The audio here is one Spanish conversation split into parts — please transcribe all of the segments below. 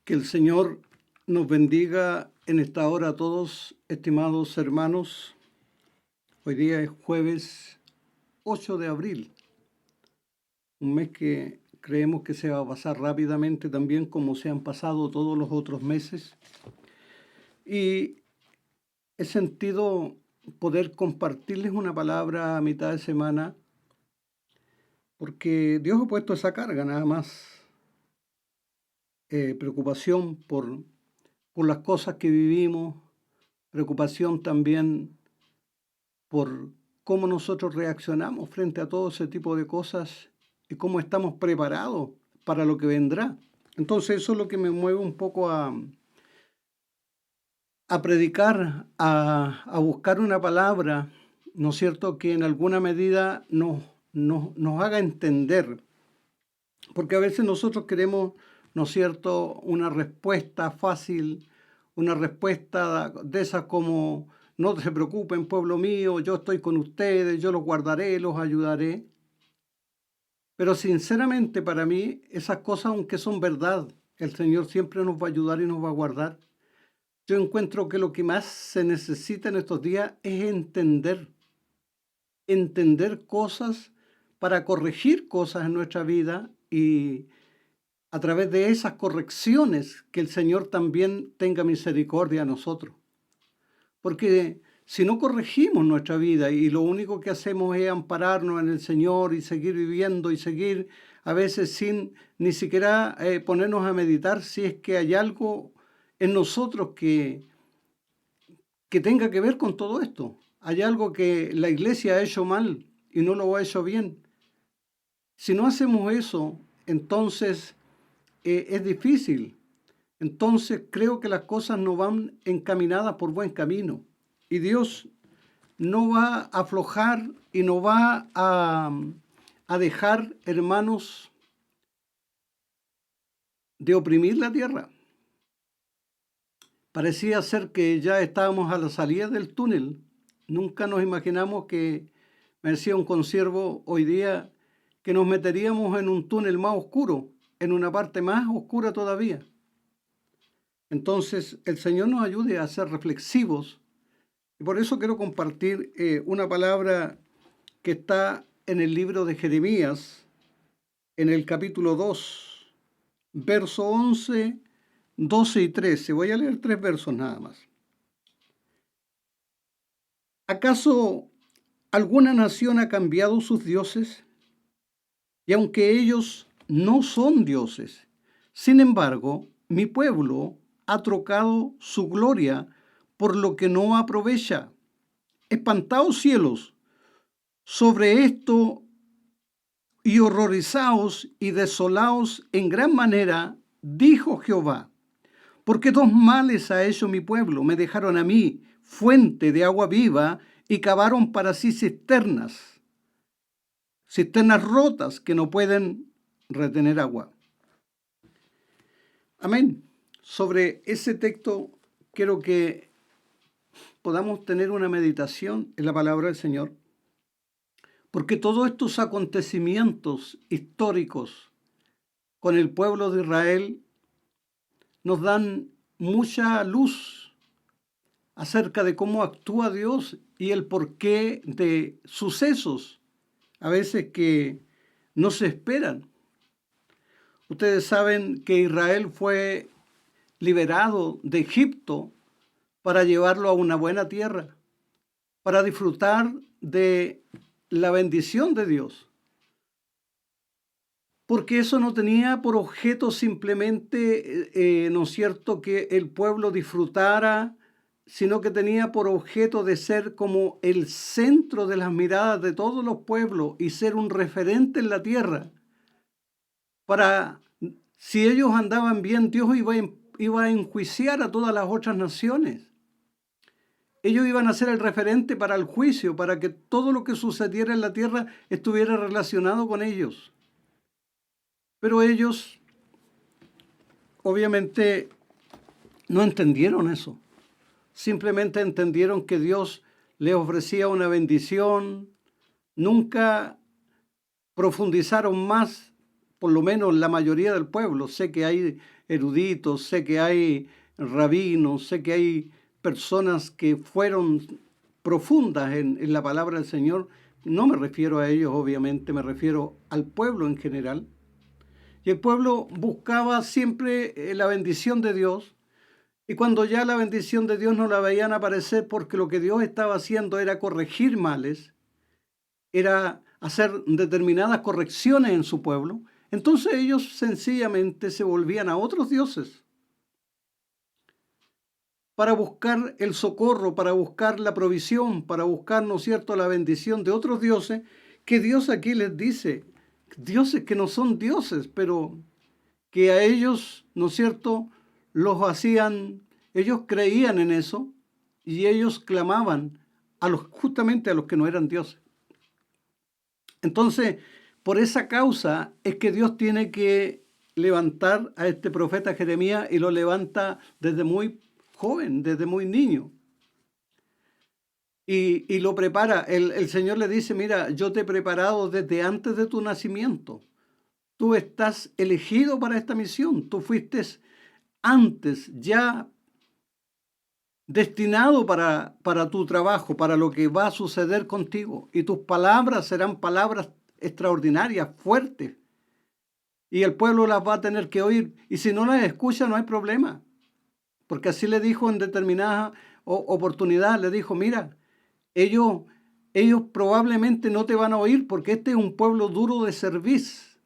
Que el Señor nos bendiga en esta hora a todos, estimados hermanos. Hoy día es jueves 8 de abril, un mes que creemos que se va a pasar rápidamente también como se han pasado todos los otros meses. Y he sentido poder compartirles una palabra a mitad de semana porque Dios ha puesto esa carga nada más, preocupación por las cosas que vivimos, preocupación también por cómo nosotros reaccionamos frente a todo ese tipo de cosas y cómo estamos preparados para lo que vendrá. Entonces eso es lo que me mueve un poco a predicar, a buscar una palabra, ¿no es cierto?, que en alguna medida nos haga entender. Porque a veces nosotros queremos, ¿no es cierto?, una respuesta fácil, una respuesta de esas como: no se preocupen, pueblo mío, yo estoy con ustedes, yo los guardaré, los ayudaré. Pero sinceramente para mí esas cosas, aunque son verdad, el Señor siempre nos va a ayudar y nos va a guardar. Yo encuentro que lo que más se necesita en estos días es entender cosas para corregir cosas en nuestra vida y a través de esas correcciones que el Señor también tenga misericordia a nosotros. Porque si no corregimos nuestra vida y lo único que hacemos es ampararnos en el Señor y seguir viviendo y seguir a veces sin ni siquiera ponernos a meditar si es que hay algo en nosotros que tenga que ver con todo esto. Hay algo que la iglesia ha hecho mal y no lo ha hecho bien. Si no hacemos eso, entonces es difícil. Entonces creo que las cosas no van encaminadas por buen camino. Y Dios no va a aflojar y no va a dejar, hermanos, de oprimir la tierra. Parecía ser que ya estábamos a la salida del túnel. Nunca nos imaginamos que, me decía un consiervo hoy día, que nos meteríamos en un túnel más oscuro, en una parte más oscura todavía. Entonces, el Señor nos ayude a ser reflexivos. Y por eso quiero compartir una palabra que está en el libro de Jeremías, en el capítulo 2, verso 11, 12 y 13. Voy a leer 3 versos nada más. ¿Acaso alguna nación ha cambiado sus dioses? Y aunque ellos no son dioses, sin embargo, mi pueblo ha trocado su gloria por lo que no aprovecha. Espantaos cielos sobre esto y horrorizaos y desolaos en gran manera, dijo Jehová. Porque dos males ha hecho mi pueblo. Me dejaron a mí fuente de agua viva y cavaron para sí cisternas rotas que no pueden retener agua. Amén. Sobre ese texto quiero que podamos tener una meditación en la palabra del Señor, porque todos estos acontecimientos históricos con el pueblo de Israel nos dan mucha luz acerca de cómo actúa Dios y el porqué de sucesos a veces que no se esperan. Ustedes saben que Israel fue liberado de Egipto para llevarlo a una buena tierra, para disfrutar de la bendición de Dios. Porque eso no tenía por objeto simplemente, ¿no es cierto?, que el pueblo disfrutara, sino que tenía por objeto de ser como el centro de las miradas de todos los pueblos y ser un referente en la tierra. Para, si ellos andaban bien, Dios iba a enjuiciar a todas las otras naciones. Ellos iban a ser el referente para el juicio, para que todo lo que sucediera en la tierra estuviera relacionado con ellos. Pero ellos, obviamente, no entendieron eso. Simplemente entendieron que Dios les ofrecía una bendición. Nunca profundizaron más por lo menos la mayoría del pueblo. Sé que hay eruditos, sé que hay rabinos, sé que hay personas que fueron profundas en la palabra del Señor. No me refiero a ellos, obviamente, me refiero al pueblo en general. Y el pueblo buscaba siempre la bendición de Dios. Y cuando ya la bendición de Dios no la veían aparecer porque lo que Dios estaba haciendo era corregir males, era hacer determinadas correcciones en su pueblo, entonces ellos sencillamente se volvían a otros dioses para buscar el socorro, para buscar la provisión, para buscar, ¿no es cierto?, la bendición de otros dioses, que Dios aquí les dice, dioses que no son dioses, pero que a ellos, ¿no es cierto?, los hacían, ellos creían en eso y ellos clamaban justamente a los que no eran dioses. Entonces, por esa causa es que Dios tiene que levantar a este profeta Jeremías y lo levanta desde muy joven, desde muy niño. Y lo prepara. El Señor le dice, mira, yo te he preparado desde antes de tu nacimiento. Tú estás elegido para esta misión. Tú fuiste antes ya destinado para tu trabajo, para lo que va a suceder contigo. Y tus palabras serán palabras extraordinarias, fuertes. Y el pueblo las va a tener que oír. Y si no las escucha, no hay problema. Porque así le dijo en determinada oportunidad, le dijo, mira, ellos, ellos probablemente no te van a oír porque este es un pueblo duro de cerviz.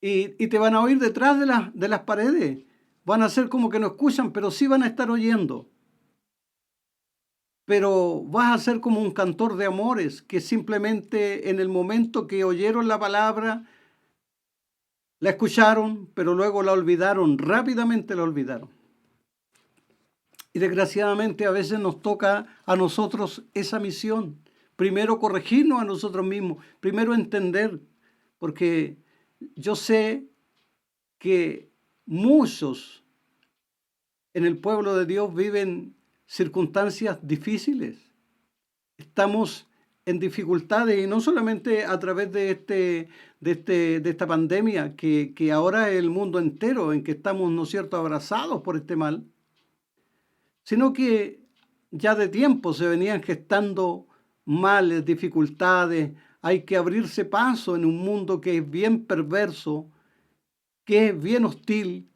Y te van a oír detrás de las paredes. Van a hacer como que no escuchan, pero sí van a estar oyendo. Pero vas a ser como un cantor de amores que simplemente en el momento que oyeron la palabra, la escucharon, pero luego la olvidaron, rápidamente la olvidaron. Y desgraciadamente a veces nos toca a nosotros esa misión. Primero corregirnos a nosotros mismos, primero entender, porque yo sé que muchos en el pueblo de Dios viven circunstancias difíciles. Estamos en dificultades y no solamente a través de esta pandemia, que ahora es el mundo entero en que estamos, ¿no es cierto?, abrazados por este mal, sino que ya de tiempo se venían gestando males, dificultades. Hay que abrirse paso en un mundo que es bien perverso, que es bien hostil,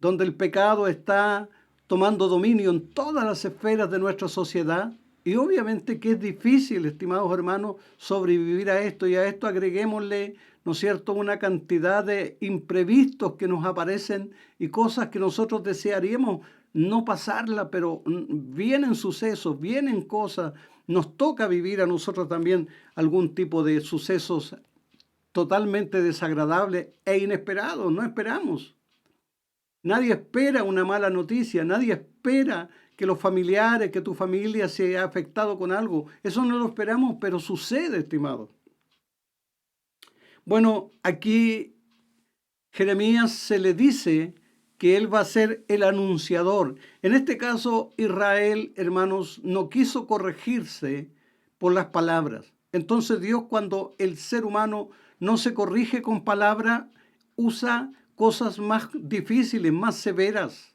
donde el pecado está tomando dominio en todas las esferas de nuestra sociedad. Y obviamente que es difícil, estimados hermanos, sobrevivir a esto, y a esto agreguémosle, ¿no es cierto?, una cantidad de imprevistos que nos aparecen y cosas que nosotros desearíamos no pasarla, pero vienen sucesos, vienen cosas, nos toca vivir a nosotros también algún tipo de sucesos totalmente desagradables e inesperados, no esperamos. Nadie espera una mala noticia, nadie espera que los familiares, que tu familia se ha afectado con algo. Eso no lo esperamos, pero sucede, estimado. Bueno, aquí Jeremías se le dice que él va a ser el anunciador. En este caso, Israel, hermanos, no quiso corregirse por las palabras. Entonces Dios, cuando el ser humano no se corrige con palabra, usa cosas más difíciles, más severas.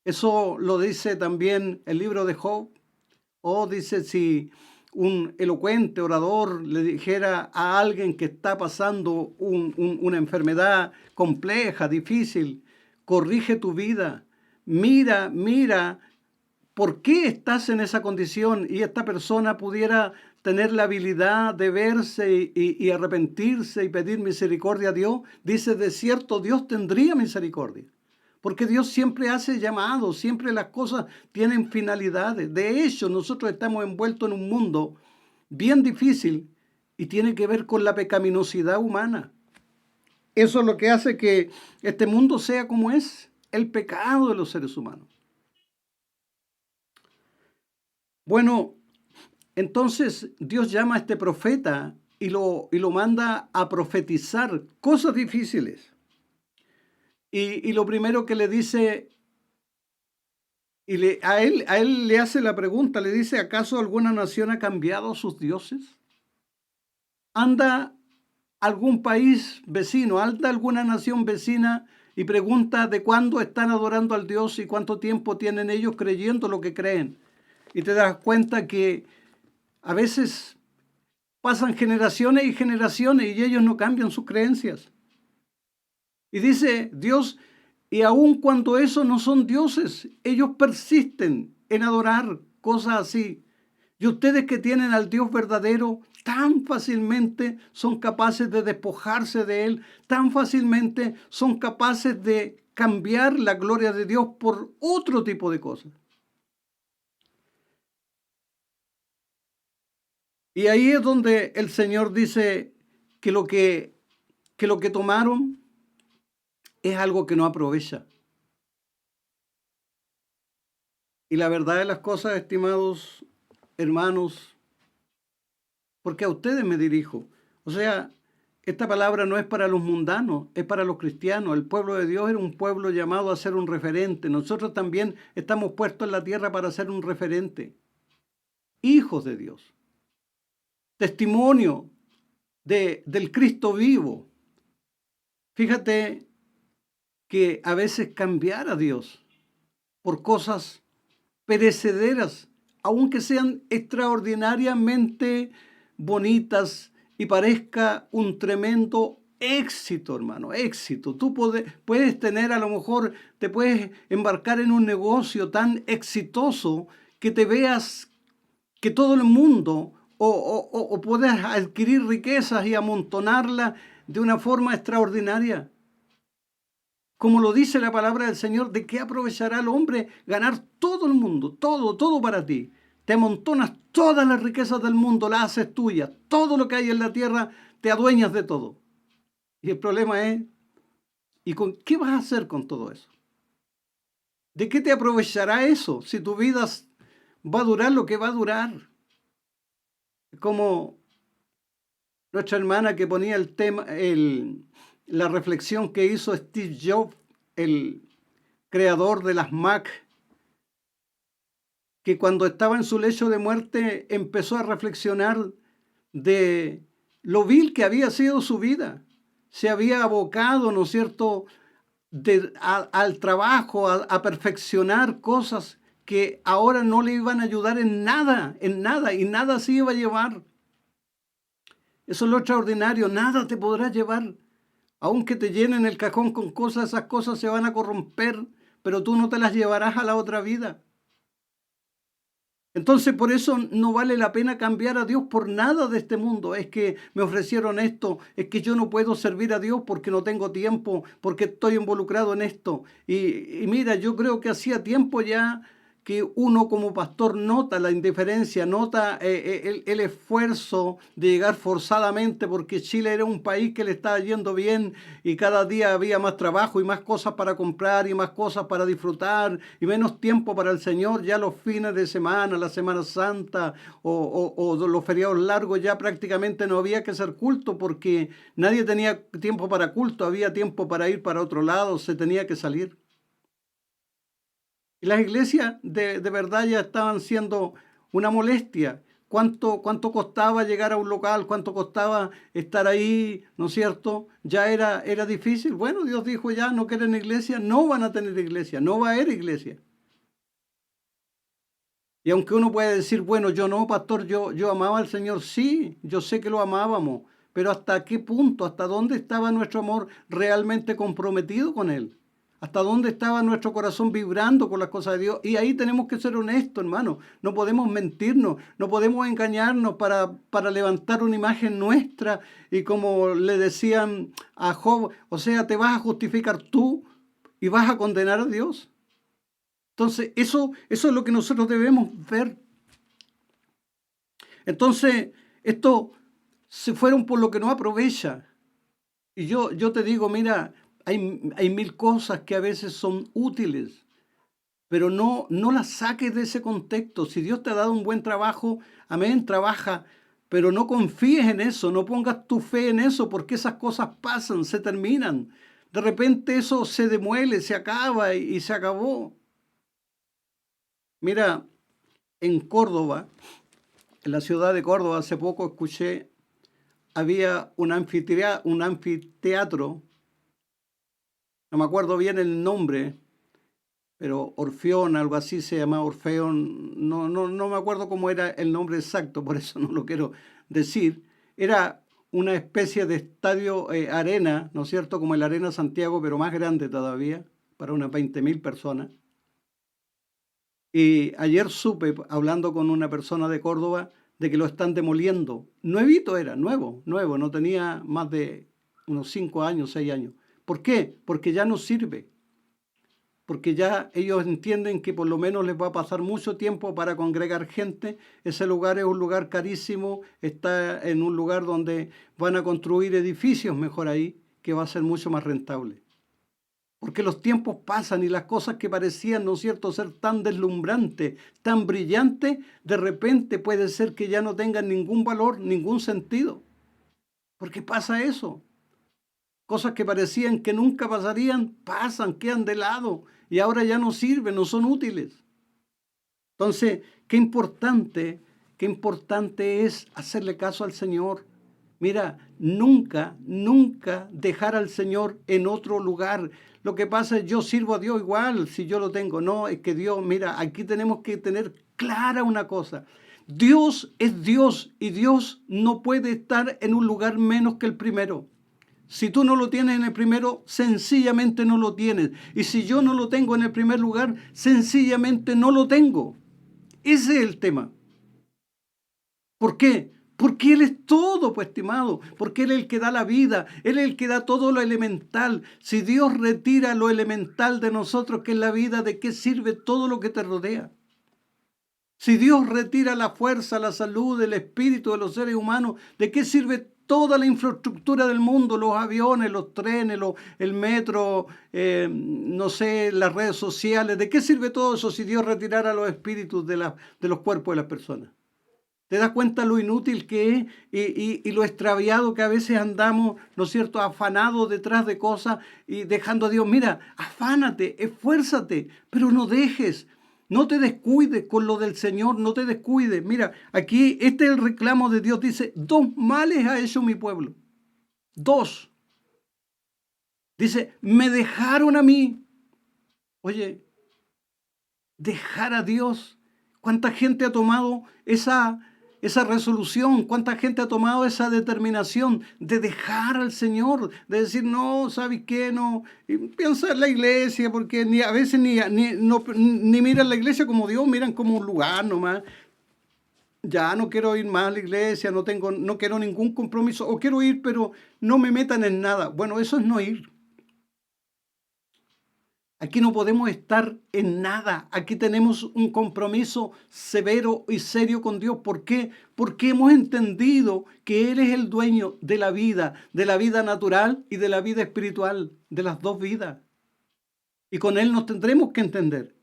Eso lo dice también el libro de Job. O dice, si un elocuente orador le dijera a alguien que está pasando una enfermedad compleja, difícil, corrige tu vida, mira, ¿por qué estás en esa condición? Y esta persona pudiera tener la habilidad de verse y arrepentirse y pedir misericordia a Dios. Dice, de cierto, Dios tendría misericordia. Porque Dios siempre hace llamados, siempre las cosas tienen finalidades. De hecho, nosotros estamos envueltos en un mundo bien difícil y tiene que ver con la pecaminosidad humana. Eso es lo que hace que este mundo sea como es, el pecado de los seres humanos. Bueno, entonces Dios llama a este profeta y lo manda a profetizar cosas difíciles. Y lo primero que le dice, a él le hace la pregunta, le dice, ¿acaso alguna nación ha cambiado a sus dioses? Anda algún país vecino, anda a alguna nación vecina y pregunta de cuándo están adorando al Dios y cuánto tiempo tienen ellos creyendo lo que creen. Y te das cuenta que a veces pasan generaciones y generaciones y ellos no cambian sus creencias. Y dice Dios, y aun cuando esos no son dioses, ellos persisten en adorar cosas así. Y ustedes que tienen al Dios verdadero, tan fácilmente son capaces de despojarse de Él, tan fácilmente son capaces de cambiar la gloria de Dios por otro tipo de cosas. Y ahí es donde el Señor dice que lo que tomaron es algo que no aprovecha. Y la verdad de las cosas, estimados hermanos, porque a ustedes me dirijo. O sea, esta palabra no es para los mundanos, es para los cristianos. El pueblo de Dios era un pueblo llamado a ser un referente. Nosotros también estamos puestos en la tierra para ser un referente. Hijos de Dios. Testimonio del Cristo vivo. Fíjate que a veces cambiar a Dios por cosas perecederas, aunque sean extraordinariamente bonitas y parezca un tremendo éxito, hermano, éxito. Tú puedes tener, a lo mejor, te puedes embarcar en un negocio tan exitoso que te veas que todo el mundo o puedas adquirir riquezas y amontonarlas de una forma extraordinaria. Como lo dice la palabra del Señor, ¿de qué aprovechará el hombre ganar todo el mundo? Todo, todo para ti. Te amontonas todas las riquezas del mundo, las haces tuyas. Todo lo que hay en la tierra, te adueñas de todo. Y el problema es, ¿y con qué vas a hacer con todo eso? ¿De qué te aprovechará eso si tu vida va a durar lo que va a durar? Como nuestra hermana que ponía el tema, la reflexión que hizo Steve Jobs, el creador de las Mac, que cuando estaba en su lecho de muerte empezó a reflexionar de lo vil que había sido su vida. Se había abocado, ¿no es cierto?, al trabajo, a perfeccionar cosas que ahora no le iban a ayudar en nada, y nada se iba a llevar. Eso es lo extraordinario, nada te podrá llevar. Aunque te llenen el cajón con cosas, esas cosas se van a corromper, pero tú no te las llevarás a la otra vida. Entonces por eso no vale la pena cambiar a Dios por nada de este mundo. Es que me ofrecieron esto, es que yo no puedo servir a Dios porque no tengo tiempo, porque estoy involucrado en esto. Y mira, yo creo que hacía tiempo ya que uno como pastor nota la indiferencia, nota el esfuerzo de llegar forzadamente porque Chile era un país que le estaba yendo bien y cada día había más trabajo y más cosas para comprar y más cosas para disfrutar y menos tiempo para el Señor. Ya los fines de semana, la Semana Santa o los feriados largos ya prácticamente no había que hacer culto porque nadie tenía tiempo para culto, había tiempo para ir para otro lado, se tenía que salir. Y las iglesias de verdad ya estaban siendo una molestia. ¿Cuánto costaba llegar a un local? ¿Cuánto costaba estar ahí? ¿No es cierto? Ya era difícil. Bueno, Dios dijo ya, no quieren iglesia, no van a tener iglesia, no va a haber iglesia. Y aunque uno puede decir, bueno, yo no, pastor, yo amaba al Señor, sí, yo sé que lo amábamos, pero ¿hasta qué punto, hasta dónde estaba nuestro amor realmente comprometido con Él? ¿Hasta dónde estaba nuestro corazón vibrando con las cosas de Dios? Y ahí tenemos que ser honestos, hermano. No podemos mentirnos, no podemos engañarnos para levantar una imagen nuestra. Y como le decían a Job, o sea, te vas a justificar tú y vas a condenar a Dios. Entonces, eso es lo que nosotros debemos ver. Entonces, esto se fueron por lo que no aprovecha. Y yo te digo, mira, hay mil cosas que a veces son útiles, pero no las saques de ese contexto. Si Dios te ha dado un buen trabajo, amén, trabaja, pero no confíes en eso, no pongas tu fe en eso, porque esas cosas pasan, se terminan. De repente eso se demuele, se acaba y se acabó. Mira, en Córdoba, en la ciudad de Córdoba, hace poco escuché había un anfiteatro, no me acuerdo bien el nombre, pero Orfeón, algo así se llamaba Orfeón, no me acuerdo cómo era el nombre exacto, por eso no lo quiero decir. Era una especie de estadio arena, ¿no es cierto? Como el Arena Santiago, pero más grande todavía, para unas 20.000 personas. Y ayer supe, hablando con una persona de Córdoba, de que lo están demoliendo. Nuevito era, nuevo, no tenía más de unos 5 años, 6 años. ¿Por qué? Porque ya no sirve. Porque ya ellos entienden que por lo menos les va a pasar mucho tiempo para congregar gente. Ese lugar es un lugar carísimo, está en un lugar donde van a construir edificios mejor ahí, que va a ser mucho más rentable. Porque los tiempos pasan y las cosas que parecían, ¿no es cierto?, ser tan deslumbrantes, tan brillantes, de repente puede ser que ya no tengan ningún valor, ningún sentido. Porque pasa eso. Cosas que parecían que nunca pasarían, pasan, quedan de lado y ahora ya no sirven, no son útiles. Entonces, qué importante es hacerle caso al Señor. Mira, nunca dejar al Señor en otro lugar. Lo que pasa es yo sirvo a Dios igual si yo lo tengo. No, es que Dios, mira, aquí tenemos que tener clara una cosa. Dios es Dios y Dios no puede estar en un lugar menos que el primero. Si tú no lo tienes en el primero, sencillamente no lo tienes. Y si yo no lo tengo en el primer lugar, sencillamente no lo tengo. Ese es el tema. ¿Por qué? Porque Él es todo, pues, estimado. Porque Él es el que da la vida. Él es el que da todo lo elemental. Si Dios retira lo elemental de nosotros, que es la vida, ¿de qué sirve todo lo que te rodea? Si Dios retira la fuerza, la salud, el espíritu de los seres humanos, ¿de qué sirve toda la infraestructura del mundo? Los aviones, los trenes, el metro, no sé, las redes sociales. ¿De qué sirve todo eso si Dios retirara los espíritus de los cuerpos de las personas? ¿Te das cuenta lo inútil que es y lo extraviado que a veces andamos, ¿no es cierto?, afanados detrás de cosas y dejando a Dios. Mira, afánate, esfuérzate, pero no dejes. No te descuides con lo del Señor, no te descuides. Mira, aquí este es el reclamo de Dios. Dice, 2 males ha hecho mi pueblo. 2. Dice, me dejaron a mí. Oye, dejar a Dios. ¿Cuánta gente ha tomado esa resolución? ¿Cuánta gente ha tomado esa determinación de dejar al Señor? De decir, no, ¿sabes qué? No, y piensa en la iglesia, porque a veces ni miran la iglesia como Dios, miran como un lugar nomás. Ya no quiero ir más a la iglesia, no quiero ningún compromiso, o quiero ir, pero no me metan en nada. Bueno, eso es no ir. Aquí no podemos estar en nada. Aquí tenemos un compromiso severo y serio con Dios. ¿Por qué? Porque hemos entendido que Él es el dueño de la vida natural y de la vida espiritual, de las dos vidas. Y con Él nos tendremos que entender.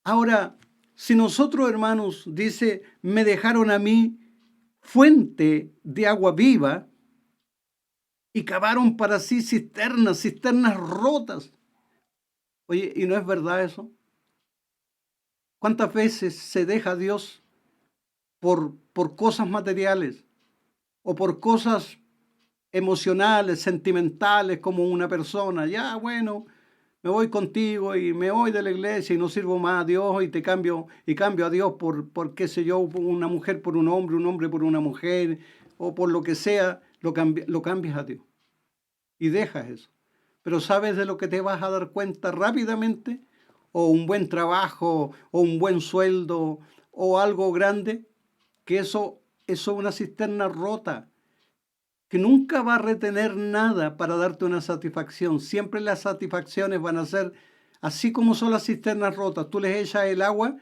Ahora, si nosotros, hermanos, dice, me dejaron a mí fuente de agua viva, y cavaron para sí cisternas rotas. Oye, ¿y no es verdad eso? ¿Cuántas veces se deja a Dios por cosas materiales o por cosas emocionales, sentimentales, como una persona? Ya, bueno, me voy contigo y me voy de la iglesia y no sirvo más a Dios y cambio a Dios por qué sé yo, una mujer por un hombre por una mujer, o por lo que sea, lo cambias a Dios. Y dejas eso. Pero ¿sabes de lo que te vas a dar cuenta rápidamente? O un buen trabajo, o un buen sueldo, o algo grande, que eso es una cisterna rota, que nunca va a retener nada para darte una satisfacción. Siempre las satisfacciones van a ser así como son las cisternas rotas. Tú les echas el agua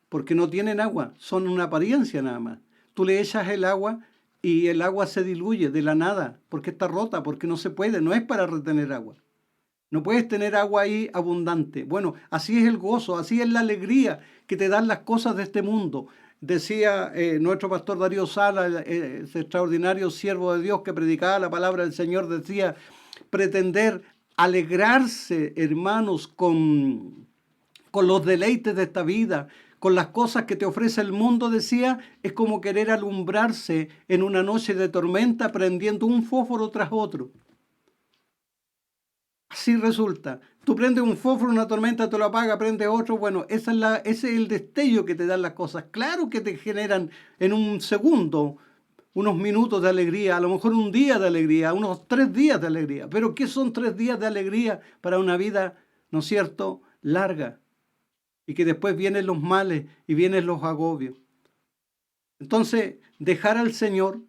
porque no tienen agua, son una apariencia nada más. Tú le echas el agua y el agua se diluye de la nada, porque está rota, porque no se puede, no es para retener agua. No puedes tener agua ahí abundante. Bueno, así es el gozo, así es la alegría que te dan las cosas de este mundo. Decía nuestro pastor Darío Sala, ese extraordinario siervo de Dios que predicaba la palabra del Señor, decía, pretender alegrarse, hermanos, con los deleites de esta vida, con las cosas que te ofrece el mundo, decía, es como querer alumbrarse en una noche de tormenta prendiendo un fósforo tras otro. Así resulta. Tú prendes un fósforo, una tormenta te lo apaga, prende otro. Bueno, ese es el destello que te dan las cosas. Claro que te generan en un segundo unos minutos de alegría, a lo mejor un día de alegría, unos 3 días de alegría. Pero ¿qué son 3 días de alegría para una vida, no es cierto, larga? Y que después vienen los males y vienen los agobios. Entonces, dejar al Señor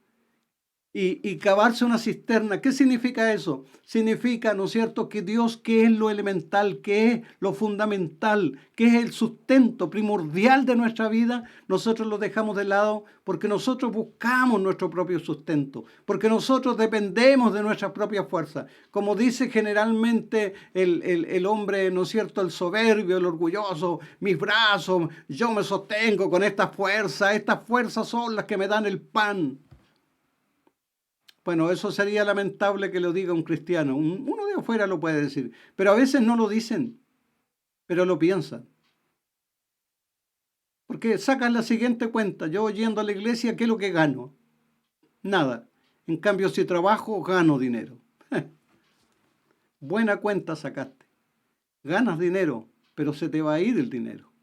y cavarse una cisterna. ¿Qué significa eso? Significa, ¿no es cierto?, que Dios, que es lo elemental, que es lo fundamental, que es el sustento primordial de nuestra vida, nosotros lo dejamos de lado porque nosotros buscamos nuestro propio sustento, porque nosotros dependemos de nuestras propias fuerzas. Como dice generalmente el hombre, ¿no es cierto?, el soberbio, el orgulloso, mis brazos, yo me sostengo con estas fuerzas son las que me dan el pan. Bueno, eso sería lamentable que lo diga un cristiano. Uno de afuera lo puede decir, pero a veces no lo dicen, pero lo piensan. Porque sacan la siguiente cuenta, yo yendo a la iglesia, ¿qué es lo que gano? Nada. En cambio, si trabajo, gano dinero. Buena cuenta sacaste. Ganas dinero, pero se te va a ir el dinero.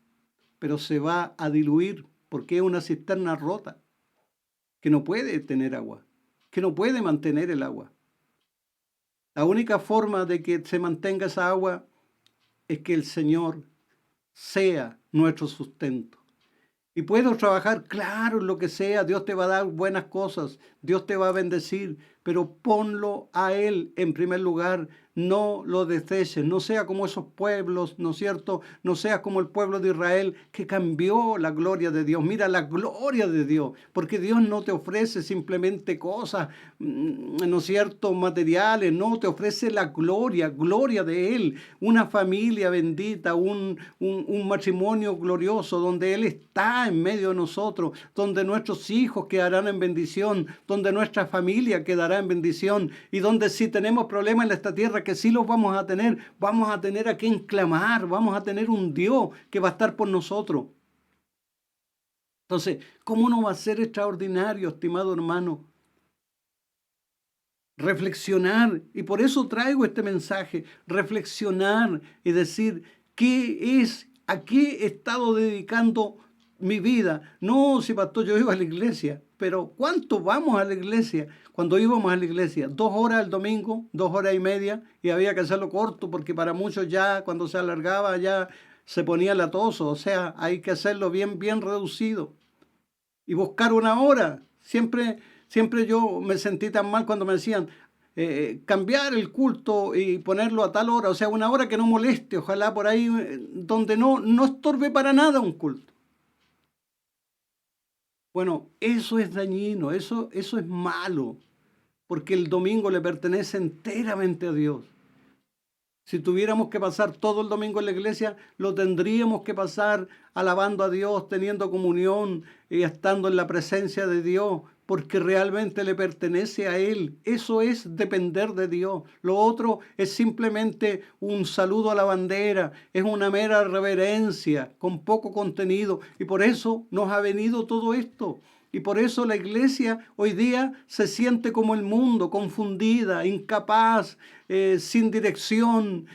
Pero se va a diluir porque es una cisterna rota que no puede tener agua, que no puede mantener el agua. La única forma de que se mantenga esa agua es que el Señor sea nuestro sustento. Y puedo trabajar, claro, en lo que sea, Dios te va a dar buenas cosas, Dios te va a bendecir, pero ponlo a Él en primer lugar, no lo deseches, no sea como esos pueblos, ¿no es cierto? No seas como el pueblo de Israel que cambió la gloria de Dios. Mira la gloria de Dios, porque Dios no te ofrece simplemente cosas, ¿no es cierto?, materiales, no, te ofrece la gloria de Él, una familia bendita, un matrimonio glorioso, donde Él está en medio de nosotros, donde nuestros hijos quedarán en bendición, donde nuestra familia quedará en bendición, y donde si tenemos problemas en esta tierra, que sí los vamos a tener a quien clamar, vamos a tener un Dios que va a estar por nosotros. Entonces, ¿cómo no va a ser extraordinario, estimado hermano? Reflexionar, y por eso traigo este mensaje, reflexionar y decir, ¿a qué he estado dedicando mi vida? No, si pastor, yo iba a la iglesia, pero ¿cuánto vamos a la iglesia? Cuando íbamos a la iglesia, 2 horas el domingo, 2 horas y media, y había que hacerlo corto, porque para muchos ya, cuando se alargaba, ya se ponía latoso, o sea, hay que hacerlo bien, bien reducido y buscar una hora. Siempre yo me sentí tan mal cuando me decían cambiar el culto y ponerlo a tal hora, o sea, una hora que no moleste, ojalá por ahí donde no estorbe para nada un culto. Bueno, eso es dañino, eso es malo, porque el domingo le pertenece enteramente a Dios. Si tuviéramos que pasar todo el domingo en la iglesia, lo tendríamos que pasar alabando a Dios, teniendo comunión y estando en la presencia de Dios, porque realmente le pertenece a Él. Eso es depender de Dios. Lo otro es simplemente un saludo a la bandera, es una mera reverencia con poco contenido, y por eso nos ha venido todo esto. Y por eso la iglesia hoy día se siente como el mundo, confundida, incapaz, sin dirección,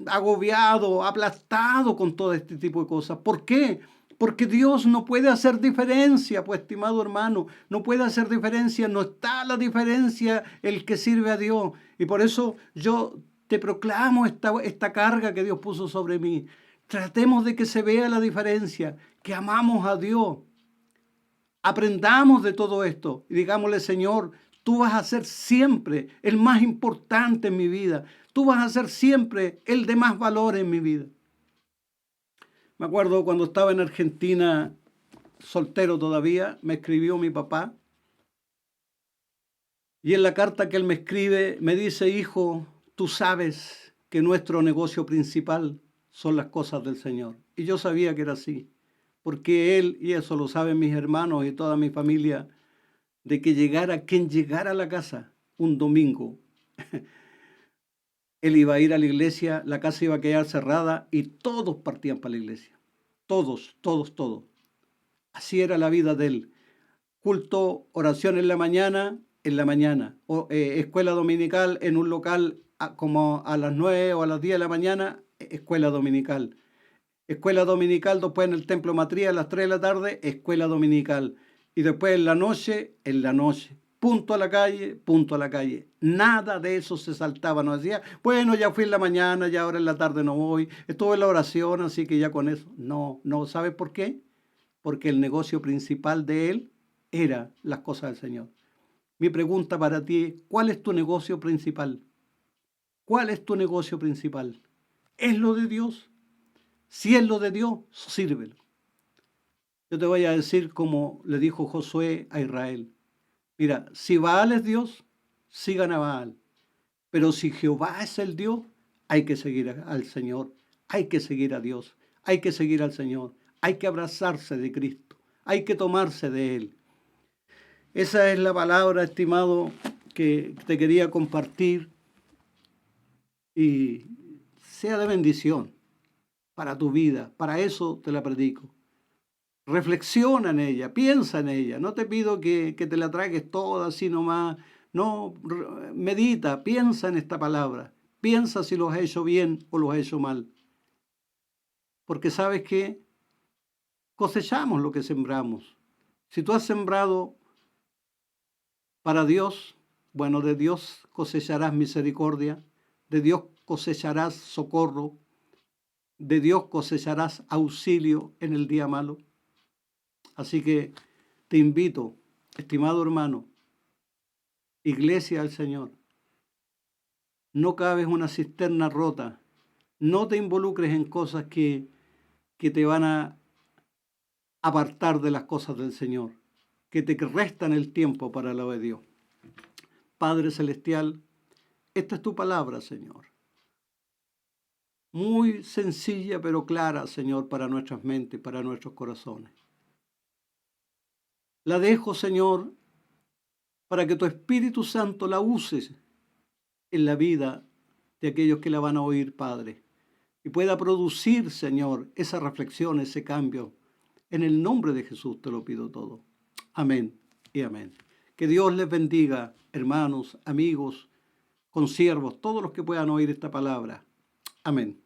agobiado, aplastado con todo este tipo de cosas. ¿Por qué? Porque Dios no puede hacer diferencia, pues estimado hermano, no puede hacer diferencia, no está la diferencia el que sirve a Dios. Y por eso yo te proclamo esta carga que Dios puso sobre mí. Tratemos de que se vea la diferencia, que amamos a Dios. Aprendamos de todo esto y digámosle, Señor, tú vas a ser siempre el más importante en mi vida. Tú vas a ser siempre el de más valor en mi vida. Me acuerdo cuando estaba en Argentina, soltero todavía, me escribió mi papá. Y en la carta que él me escribe, me dice, hijo, tú sabes que nuestro negocio principal son las cosas del Señor. Y yo sabía que era así, porque él, y eso lo saben mis hermanos y toda mi familia, de que quien llegara a la casa un domingo, él iba a ir a la iglesia, la casa iba a quedar cerrada y todos partían para la iglesia. todos, todos, todos. Así era la vida de él. Culto, oración en la mañana. Escuela dominical en un local como a las 9 o a las 10 de la mañana, escuela dominical. Escuela dominical, después en el templo matriz a las 3 de la tarde, escuela dominical. Y después en la noche. Punto a la calle, punto a la calle. Nada de eso se saltaba, no decía, bueno, ya fui en la mañana, ya ahora en la tarde no voy, estuve en la oración, así que ya con eso. No, no, ¿sabes por qué? Porque el negocio principal de él era las cosas del Señor. Mi pregunta para ti es, ¿cuál es tu negocio principal? ¿Cuál es tu negocio principal? ¿Es lo de Dios? Si es lo de Dios, sírvelo. Yo te voy a decir como le dijo Josué a Israel. Mira, si Baal es Dios, sigan a Baal. Pero si Jehová es el Dios, hay que seguir al Señor. Hay que seguir a Dios. Hay que seguir al Señor. Hay que abrazarse de Cristo. Hay que tomarse de Él. Esa es la palabra, estimado, que te quería compartir y sea de bendición para tu vida. Para eso te la predico. Reflexiona en ella, piensa en ella. No te pido que te la tragues toda así nomás. No, medita, piensa en esta palabra. Piensa si lo has hecho bien o lo has hecho mal. Porque sabes que cosechamos lo que sembramos. Si tú has sembrado para Dios, bueno, de Dios cosecharás misericordia, de Dios cosecharás socorro, de Dios cosecharás auxilio en el día malo. Así que te invito, estimado hermano, iglesia del Señor, no cabes una cisterna rota, no te involucres en cosas que te van a apartar de las cosas del Señor, que te restan el tiempo para lo de Dios. Padre Celestial, esta es tu palabra, Señor. Muy sencilla pero clara, Señor, para nuestras mentes, para nuestros corazones. La dejo, Señor, para que tu Espíritu Santo la uses en la vida de aquellos que la van a oír, Padre, y pueda producir, Señor, esa reflexión, ese cambio. En el nombre de Jesús te lo pido todo. Amén y amén. Que Dios les bendiga, hermanos, amigos, consiervos, todos los que puedan oír esta palabra. Amén.